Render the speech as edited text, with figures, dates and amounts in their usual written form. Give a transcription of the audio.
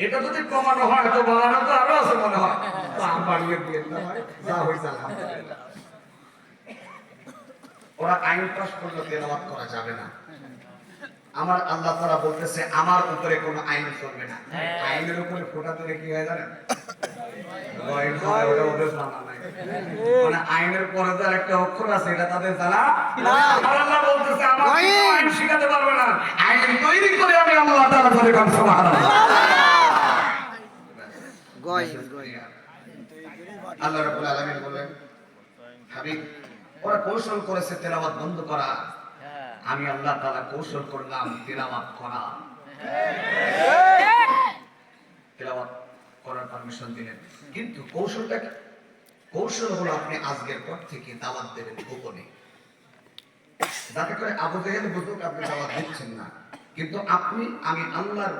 এটা যদি কমানো হয় তো বাড়ানো তো আরো আছে মনে হয়, তো আম বাড়িয়ে দিয়ে যা হয়েছে আলহামদুলিল্লাহ। ওরা আইন পাস করলে তেলাওয়াত করা যাবে না। আমার আল্লাহ তাআলা বলতেছে আমার উপরে কোনো আইন চলবে না। আইনের উপরে ফোঁটা দিলে কি হয় জানেন? মানে আইনের পরে তার একটা অক্ষর আছে, এটা তাদের জানা না। আমার আল্লাহ বলতেছে আমার আইন শিখাতে পারবে না, আইন তৈরি করে আমি আল্লাহ তাআলা বলে গান সুবহানাল্লাহ। আল্লাহ রাব্বুল আলামিন বলেন, হাবিব ওরা কৌশল করেছে তেলাওয়াত বন্ধ করা, আমি আল্লাহ তাআলা কৌশল করলাম তেলাওয়াত করা। তেলাওয়াত করার পারমিশন দিলেন, কিন্তু কৌশলটা কি? কৌশল হলো আপনি আজকের পর থেকে দাওয়াত দেবেন গোপনে, যাতে করে আবু জেহেল বুঝুক আপনি দাওয়াত দিচ্ছেন না, কিন্তু আপনি আমি আল্লাহর